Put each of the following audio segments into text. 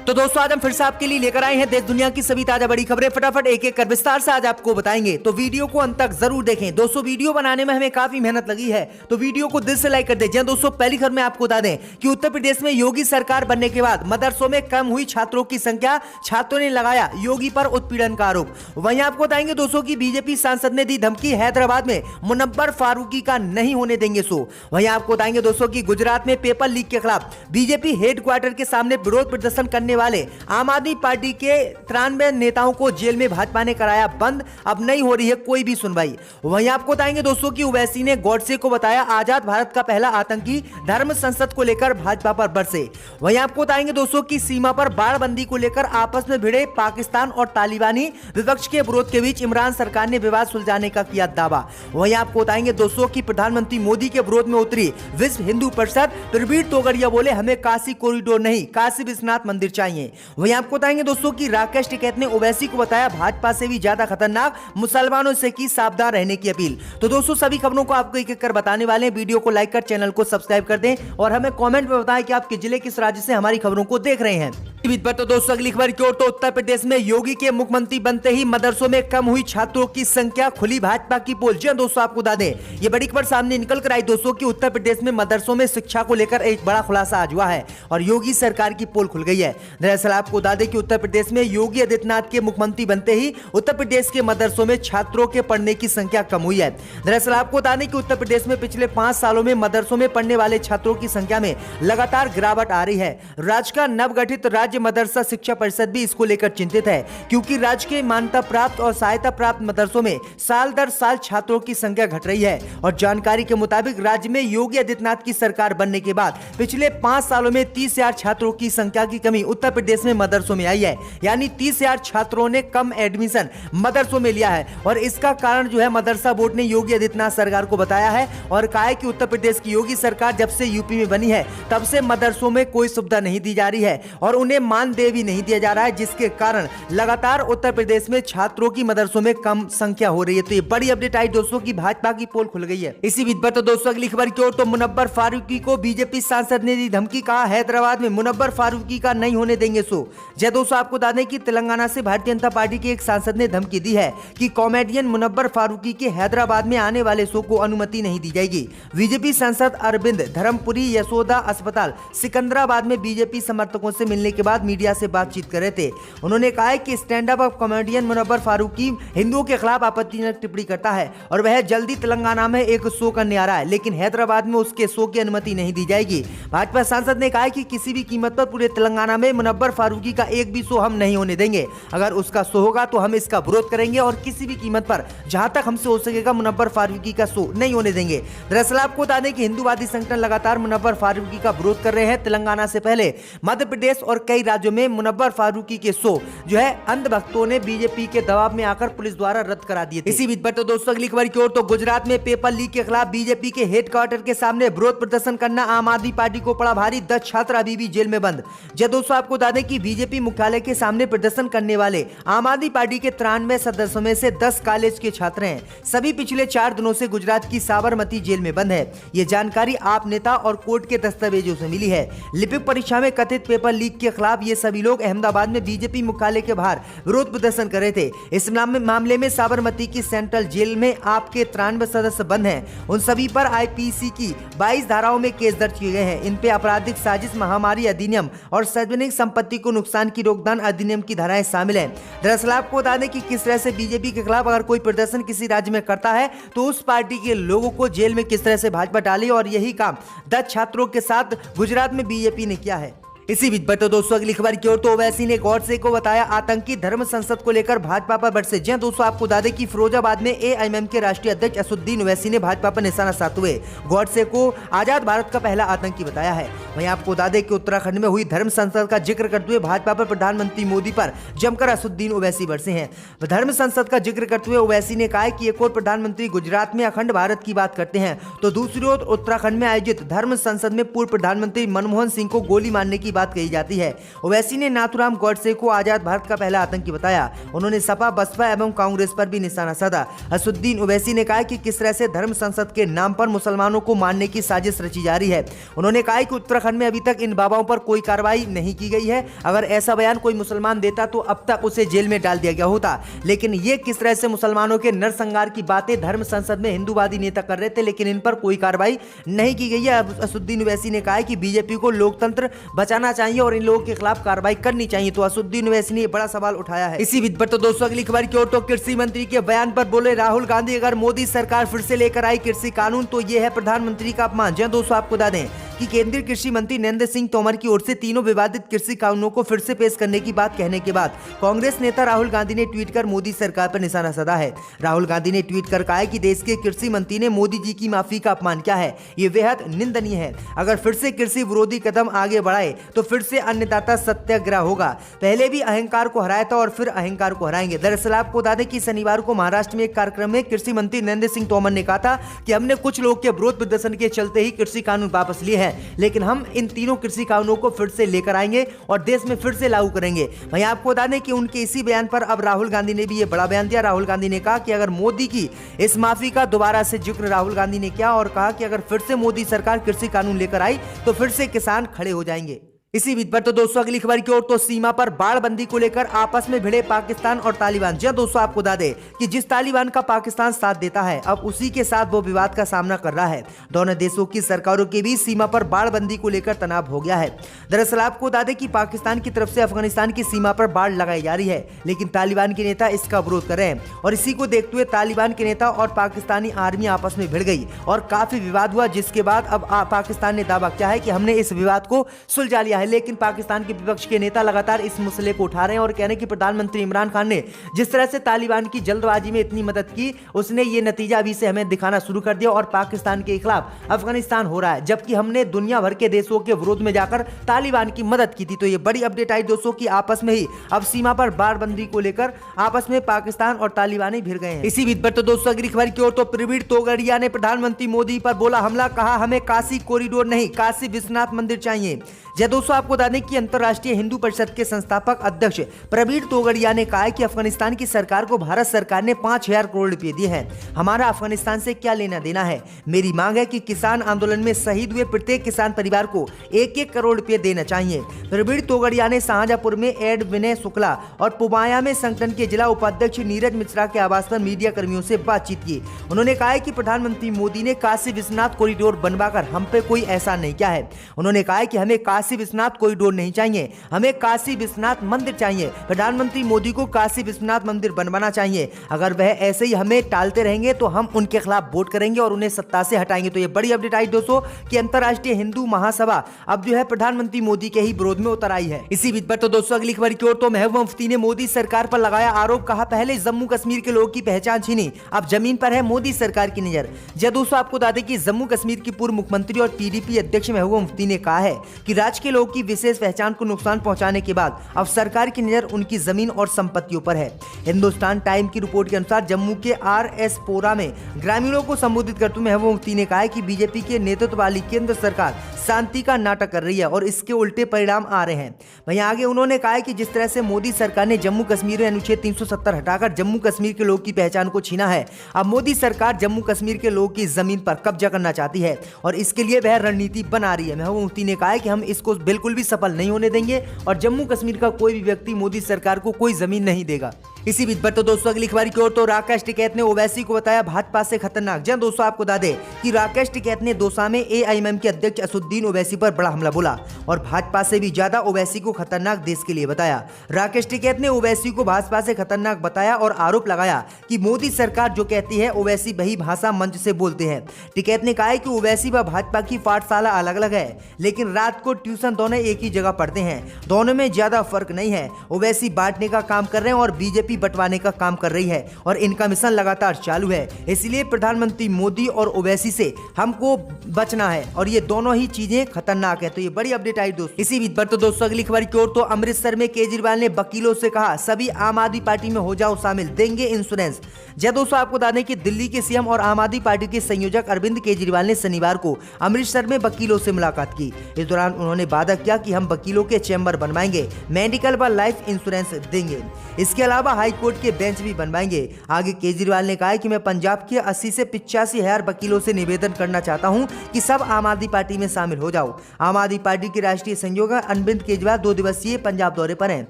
तो दोस्तों आज हम फिर से आपके लिए लेकर आए हैं देश दुनिया की सभी ताजा बड़ी खबरें। फटाफट एक एक कर विस्तार से आज आपको बताएंगे, तो वीडियो को अंत तक जरूर देखें। दोस्तों वीडियो बनाने में हमें काफी मेहनत लगी है, तो वीडियो को दिल से लाइक कर दें। दोस्तों पहली खबर में आपको बता दें कि उत्तर प्रदेश में योगी सरकार बनने के बाद मदरसों में कम हुई छात्रों की संख्या, छात्रों ने लगाया योगी पर उत्पीड़न का आरोप। वहीं आपको बताएंगे दोस्तों की बीजेपी सांसद ने दी धमकी, हैदराबाद में मुनव्वर फारूकी का नहीं होने देंगे शो। वहीं आपको बताएंगे दोस्तों की गुजरात में पेपर लीक के खिलाफ बीजेपी हेडक्वार्टर के सामने विरोध प्रदर्शन करने वाले आम आदमी पार्टी के 93 नेताओं को जेल में भाजपा ने कराया बंद, अब नहीं हो रही है कोई भी सुनवाई। वहीं आपको बताएंगे दोस्तों की ओवैसी ने गॉडसे को बताया आजाद भारत का पहला आतंकी, धर्म संसद को लेकर भाजपा पर बरसे। वहीं आपको बताएंगे दोस्तों की सीमा पर बाड़बंदी को लेकर आपस में भिड़े पाकिस्तान और तालिबानी विपक्ष के विरोध के बीच इमरान सरकार ने विवाद सुलझाने का किया दावा। वहीं आपको बताएंगे दोस्तों की प्रधानमंत्री मोदी के विरोध में उतरी विश्व हिंदू परिषद, प्रवीण तोगड़िया बोले हमें काशी कॉरिडोर नहीं काशी विश्वनाथ मंदिर चाहिए। वहीं आपको बताएंगे दोस्तों की राकेश टिकैत ने ओवैसी को बताया भाजपा से भी ज्यादा खतरनाक, मुसलमानों से की सावधान रहने की अपील। तो दोस्तों सभी खबरों को आपको एक एक कर बताने वाले हैं, वीडियो को लाइक कर चैनल को सब्सक्राइब कर दें और हमें कमेंट में बताएं कि आप किस जिले किस राज्य से हमारी खबरों को देख रहे हैं। तो दोस्तों अगली खबर की ओर, तो उत्तर प्रदेश में योगी के मुख्यमंत्री बनते ही मदरसों में कम हुई छात्रों की संख्या, खुली भाजपा की पोल। जी दोस्तों आपको बता दें ये बड़ी खबर सामने निकल कर आई दोस्तों कि उत्तर प्रदेश में मदरसों में शिक्षा को लेकर एक बड़ा खुलासा आज हुआ है और योगी सरकार की पोल खुल गई है। दरअसल आपको बता दें कि उत्तर प्रदेश में योगी आदित्यनाथ के मुख्यमंत्री बनते ही उत्तर प्रदेश के मदरसों में छात्रों के पढ़ने की संख्या कम हुई है। दरअसल आपको बता दें कि उत्तर प्रदेश में पिछले 5 सालों में मदरसों में पढ़ने वाले छात्रों की संख्या में लगातार गिरावट आ रही है। राज्य का नवगठित राज्य मदरसा शिक्षा परिषद भी इसको लेकर चिंतित है, क्योंकि राज्य के मान्यता प्राप्त और सहायता प्राप्त मदरसों में साल दर साल छात्रों की संख्या घट रही है। और जानकारी के मुताबिक राज्य में योगी आदित्यनाथ की सरकार बनने के बाद पिछले 5 सालों में 30,000 छात्रों की संख्या की कमी उत्तर प्रदेश में मदरसों में आई है, यानी 30,000 छात्रों ने कम एडमिशन मदरसों में लिया है। और इसका कारण जो है मदरसा बोर्ड ने योगी आदित्यनाथ सरकार को बताया है और कहा है कि उत्तर प्रदेश की योगी सरकार जब से यूपी में बनी है तब से मदरसों में कोई सुविधा नहीं दी जा रही है और उन्हें मानदेय भी नहीं दिया जा रहा है, जिसके कारण लगातार उत्तर प्रदेश में छात्रों की मदरसों में कम संख्या हो रही है। तो ये बड़ी अपडेट आई दोस्तों की भाजपा की पोल खुल गई है। इसी बीच पर तो दोस्तों अगली खबर की ओर, तो मुनव्वर फारूकी को बीजेपी सांसद ने दी धमकी, कहा हैदराबाद में मुनव्वर फारूकी का नहीं होने देंगे शो। जय दोस्तों आपको बता दें कि तेलंगाना से भारतीय जनता पार्टी के एक सांसद ने धमकी दी है कि कॉमेडियन मुनव्वर फारूकी के हैदराबाद में आने वाले शो को अनुमति नहीं दी जाएगी। बीजेपी सांसद अरविंद धर्मपुरी यशोदा अस्पताल सिकंदराबाद में बीजेपी समर्थकों से मिलने के बाद मीडिया से बातचीत कर रहे थे। उन्होंने कहा है कि stand up comedian Munawar Faruqui हिंदुओं के खिलाफ आपत्तिजनक टिप्पणी करता है और वह जल्दी तेलंगाना में एक शो करने आ रहा है, लेकिन हैदराबाद में उसके शो की अनुमति नहीं दी जाएगी। भाजपा सांसद ने कहा है कि किसी भी कीमत पर पूरे तेलंगाना में मुनव्वर फारूकी का एक भी शो हम नहीं होने देंगे। अगर उसका शो होगा तो हम इसका विरोध करेंगे और किसी भी कीमत पर जहां तक हमसे हो सकेगा मुनव्वर फारूकी का शो नहीं होने देंगे। दरअसल आपको बता दें कि हिंदूवादी संगठन लगातार मुनव्वर फारूकी का विरोध कर रहे हैं। तेलंगाना से पहले मध्य प्रदेश और कई राज्यों में मुनव्वर फारूकी के शो जो है अंधभक्तों ने बीजेपी के दबाव में आकर पुलिस द्वारा रद्द करा दिए थे। इसी बीच पर तो दोस्तों अगली खबर की ओर, तो गुजरात में पेपर लीक के खिलाफ बीजेपी के हेडक्वार्टर के सामने विरोध प्रदर्शन करना आम आदमी पार्टी को पड़ा भारी, 10 छात्र अभी भी जेल में बंद। जब दोस्तों आपको बता दें कि बीजेपी मुख्यालय के सामने प्रदर्शन करने वाले आम आदमी पार्टी के 93 सदस्यों में से 10 कॉलेज के छात्र हैं। सभी पिछले 4 दिनों से गुजरात की साबरमती जेल में बंद है। ये जानकारी आप नेता और कोर्ट के दस्तावेजों से मिली है। लिपिक परीक्षा में कथित पेपर लीक के खिलाफ ये सभी लोग अहमदाबाद में बीजेपी मुख्यालय के बाहर विरोध प्रदर्शन कर रहे थे। इस मामले में साबरमती की सेंट्रल जेल में आपके 93 सदस्य बंद हैं। उन सभी पर आईपीसी की 22 धाराओं में केस दर्ज किए गए हैं। इन पे आपराधिक साजिश, महामारी अधिनियम और सार्वजनिक संपत्ति को नुकसान की रोकथाम अधिनियम की धाराएं शामिल हैं। दरअसल आपको बता दें कि किस तरह से बीजेपी के खिलाफ अगर कोई प्रदर्शन किसी राज्य में करता है तो उस पार्टी के लोगों को जेल में किस तरह से भाजपा डाली, और यही काम 10 छात्रों के साथ गुजरात में बीजेपी ने किया है। इसी बीच पर तो दोस्तों अगली खबर की ओर, तो ओवैसी ने गॉडसे को बताया आतंकी, धर्म संसद को लेकर भाजपा पर बरसे। जी दोस्तों आपको बता दें कि फिरोजाबाद में एआईएमएम के राष्ट्रीय अध्यक्ष असदुद्दीन ओवैसी ने भाजपा पर निशाना साधते हुए गॉडसे को आजाद भारत का पहला आतंकी बताया है। वहीं आपको बता दें कि उत्तराखंड में हुई धर्म संसद का जिक्र करते हुए भाजपा पर प्रधानमंत्री मोदी पर जमकर असदुद्दीन ओवैसी बरसे हैं। धर्म संसद का जिक्र करते हुए ओवैसी ने कहा कि एक और प्रधानमंत्री गुजरात में अखंड भारत की बात करते हैं तो दूसरी ओर उत्तराखंड में आयोजित धर्म संसद में पूर्व प्रधानमंत्री मनमोहन सिंह को गोली मारने की बात कही जाती है। ओवैसी ने नाथूराम गॉडसे को आजाद भारत का पहला आतंकी बताया। उन्होंने सपा, बसपा एवं कांग्रेस पर भी निशाना साधा। असदुद्दीन ओवैसी ने कहा कि किस तरह से धर्म संसद के नाम पर मुसलमानों को मारने की साजिश रची जा रही है। उन्होंने कहा कि उत्तराखंड में अभी तक इन बाबाओं पर कोई कार्रवाई नहीं की गई है। अगर ऐसा बयान कोई मुसलमान देता तो अब तक उसे जेल में डाल दिया गया होता। लेकिन ये किस तरह से मुसलमानों के नरसंहार की बातें धर्म संसद में हिंदूवादी नेता कर रहे थे, लेकिन इन पर कोई कार्रवाई नहीं की गई है। असदुद्दीन ओवैसी ने कहा कि बीजेपी को लोकतंत्र बचाना चाहिए और इन लोगों के खिलाफ कार्रवाई करनी चाहिए। तो असदुद्दीन ओवैसी ने बड़ा सवाल उठाया है। इसी बीच पर तो दोस्तों अगली खबर की ओर तो कृषि मंत्री के बयान पर बोले राहुल गांधी, अगर मोदी सरकार फिर से लेकर आई कृषि कानून तो ये है प्रधानमंत्री का अपमान। जी दोस्तों, आपको बता दें कि केंद्रीय कृषि मंत्री नरेंद्र सिंह तोमर की ओर से तीनों विवादित कृषि कानूनों को फिर से पेश करने की बात कहने के बाद कांग्रेस नेता राहुल गांधी ने ट्वीट कर मोदी सरकार पर निशाना साधा है। राहुल गांधी ने ट्वीट कर कहा है कि देश के कृषि मंत्री ने मोदी जी की माफी का अपमान किया है, ये बेहद निंदनीय है। अगर फिर से कृषि विरोधी कदम आगे बढ़ाए तो फिर से अन्नदाता सत्याग्रह होगा। पहले भी अहंकार को हराया था और फिर अहंकार को हराएंगे। दरअसल आपको बता दें कि शनिवार को महाराष्ट्र में एक कार्यक्रम में कृषि मंत्री नरेंद्र सिंह तोमर ने कहा था कि हमने कुछ लोग के विरोध प्रदर्शन के चलते ही कृषि कानून वापस लिए हैं, लेकिन हम इन तीनों कृषि कानूनों को फिर से लेकर आएंगे और देश में फिर से लागू करेंगे। वहीं आपको बता दें कि उनके इसी बयान पर अब राहुल गांधी ने भी ये बड़ा बयान दिया। राहुल गांधी ने कहा कि अगर मोदी की इस माफी का दोबारा से जिक्र राहुल गांधी ने किया और कहा कि अगर फिर से मोदी सरकार कृषि कानून लेकर आई तो फिर से किसान खड़े हो जाएंगे। इसी बीच पर तो दोस्तों अगली खबर की ओर तो सीमा पर बाड़बंदी को लेकर आपस में भिड़े पाकिस्तान और तालिबान। जी दोस्तों, आपको बता दें कि जिस तालिबान का पाकिस्तान साथ देता है अब उसी के साथ वो विवाद का सामना कर रहा है। दोनों देशों की सरकारों के बीच सीमा पर बाड़बंदी को लेकर तनाव हो गया है। दरअसल आपको बता दें कि पाकिस्तान की तरफ से अफगानिस्तान की सीमा पर बाड़ लगाई जा रही है, लेकिन तालिबान के नेता इसका विरोध कर रहे हैं और इसी को देखते हुए तालिबान के नेता और पाकिस्तानी आर्मी आपस में भिड़ गई और काफी विवाद हुआ, जिसके बाद अब पाकिस्तान ने दावा किया है कि हमने इस विवाद को सुलझा लिया है। लेकिन पाकिस्तान के विपक्ष के नेता लगातार इस मसले को उठा रहे हैं और कह रहे हैं कि प्रधानमंत्री इमरान खान ने जिस तरह से तालिबान की जल्दबाजी में इतनी मदद की, उसने ये नतीजा अभी से हमें दिखाना शुरू कर दिया और पाकिस्तान के खिलाफ अफगानिस्तान हो रहा है, जबकि हमने दुनिया भर के देशों के विरोध में जाकर तालिबान की मदद की थी। तो ये बड़ी अपडेट आई दोस्तों की आपस में ही अब सीमा पर बाड़बंदी को लेकर आपस में पाकिस्तान और तालिबान ही भिड़ गए हैं। इसी बीच पर तो दोस्तों अगली खबर की ओर तो प्रवीण तोगड़िया ने प्रधानमंत्री मोदी पर बोला हमला, कहा हमें काशी कॉरिडोर नहीं काशी विश्वनाथ मंदिर चाहिए। जय दोस्तों, आपको बता दें कि अंतर्राष्ट्रीय हिंदू परिषद के संस्थापक अध्यक्ष प्रवीण तोगड़िया ने कहा है कि अफगानिस्तान की सरकार को भारत सरकार ने 5,000 करोड़ रुपए दिए हैं। हमारा अफगानिस्तान से क्या लेना देना है। मेरी मांग है कि किसान आंदोलन में शहीद हुए प्रत्येक किसान परिवार को 1-1 करोड़ रुपए देना चाहिए। प्रवीण तोगड़िया ने शाहजहांपुर में एड विनय शुक्ला और पुबाया में संगठन के जिला उपाध्यक्ष नीरज मिश्रा के आवास पर मीडिया कर्मियों से बातचीत की। उन्होंने कहा है कि प्रधानमंत्री मोदी ने काशी विश्वनाथ कॉरिडोर बनवाकर हम पे कोई एहसान नहीं किया है। उन्होंने कहा है कि हमें काशी विश्वनाथ कॉरिडोर नहीं चाहिए, हमें काशी विश्वनाथ मंदिर चाहिए। प्रधानमंत्री मोदी को काशी विश्वनाथ मंदिर बनवाना चाहिए। अगर वह ऐसे ही हमें टालते रहेंगे तो हम उनके खिलाफ वोट करेंगे और उन्हें सत्ता से हटाएंगे। तो ये बड़ी अपडेट आई दोस्तों कि अंतर्राष्ट्रीय हिंदू महासभा अब जो है प्रधानमंत्री मोदी के ही विरोध में उतर आई है। इसी बीच पर तो दोस्तों अगली खबर की ओर तो महबूबा मुफ्ती ने मोदी सरकार पर लगाया आरोप, कहा पहले जम्मू कश्मीर के लोगों की पहचान छीनी, अब जमीन पर है मोदी सरकार की नजर। जय दोस्तों, आपको बता दें कि जम्मू कश्मीर की पूर्व मुख्यमंत्री और पीडीपी अध्यक्ष महबूबा मुफ्ती ने कहा है कि राज्य के लोगों की विशेष पहचान को नुकसान पहुंचाने के बाद अब सरकार की नजर उनकी जमीन और संपत्तियों पर है। हिंदुस्तान टाइम की रिपोर्ट के अनुसार जम्मू के आरएस पोरा में ग्रामीणों को संबोधित करते हुए महबूबा मुफ्ती ने कहा है कि बीजेपी के नेतृत्व वाली केंद्र सरकार शांति का नाटक कर रही है और इसके उल्टे परिणाम आ रहे हैं। वहीं आगे उन्होंने कहा है कि जिस तरह से मोदी सरकार ने जम्मू कश्मीर में अनुच्छेद 370 हटाकर जम्मू कश्मीर के लोगों की पहचान को छीना है, अब मोदी सरकार जम्मू कश्मीर के लोगों की जमीन पर कब्जा करना चाहती है और इसके लिए वह रणनीति बना रही है। महबूबा मुफ्ती ने कहा है कि हम इसको बिल्कुल भी सफल नहीं होने देंगे और जम्मू कश्मीर का कोई भी व्यक्ति मोदी सरकार को कोई जमीन नहीं देगा। इसी बीच पर तो दोस्तों अगली खबर की ओर तो राकेश टिकैत ने ओवैसी को बताया भाजपा से खतरनाक। जहां दोस्तों आपको बता दें कि राकेश टिकैत ने दौसा में एआईएमएम के अध्यक्ष असदुद्दीन ओवैसी पर बड़ा हमला बोला और भाजपा से भी ज्यादा ओवैसी को खतरनाक देश के लिए बताया। राकेश टिकैत ने ओवैसी को भाजपा से खतरनाक बताया और आरोप लगाया कि मोदी सरकार जो कहती है ओवैसी वही भाषा मंच से बोलते हैं। टिकैत ने कहा है कि ओवैसी व भाजपा की पाठशाला अलग अलग है, लेकिन रात को ट्यूशन दोनों एक ही जगह पढ़ते हैं, दोनों में ज्यादा फर्क नहीं है। ओवैसी बांटने का काम कर रहे हैं और बीजेपी बंटवाने का काम कर रही है और इनका मिशन लगातार चालू है। इसलिए प्रधानमंत्री मोदी और ओवैसी से हमको बचना है और ये दोनों ही चीजें खतरनाक है। तो ये बड़ी अपडेट आई दोस्तों। इसी बीच पर तो दोस्तों अगली खबर की ओर, तो अमृतसर में केजरीवाल ने वकीलों से कहा सभी आम आदमी पार्टी में हो जाओ शामिल, देंगे इंश्योरेंस। जय दोस्तों, आपको बता दें कि दिल्ली के सीएम और आम आदमी पार्टी के संयोजक अरविंद केजरीवाल ने शनिवार को अमृतसर में वकीलों से मुलाकात की। इस दौरान उन्होंने वादा किया कि हम वकीलों के चैम्बर बनवाएंगे, मेडिकल व लाइफ इंश्योरेंस देंगे, इसके अलावा हाई कोर्ट के बेंच भी बनवाएंगे। आगे केजरीवाल ने कहा कि मैं पंजाब के 80 से 85 हजार वकीलों से निवेदन करना चाहता हूं कि सब आम आदमी पार्टी में शामिल हो जाओ। आम आदमी पार्टी के राष्ट्रीय संयोजक अरविंद केजरीवाल 2 दिवसीय पंजाब दौरे पर हैं।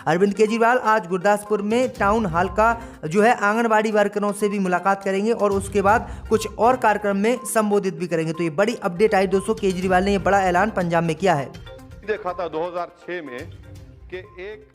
अरविंद केजरीवाल आज गुरदासपुर में टाउन हॉल का आंगनबाड़ी वर्करों से भी मुलाकात करेंगे और उसके बाद कुछ और कार्यक्रम में संबोधित भी करेंगे। तो ये बड़ी अपडेट आई दोस्तों, केजरीवाल ने ये बड़ा ऐलान पंजाब में किया है। देखा था 2006 में कि एक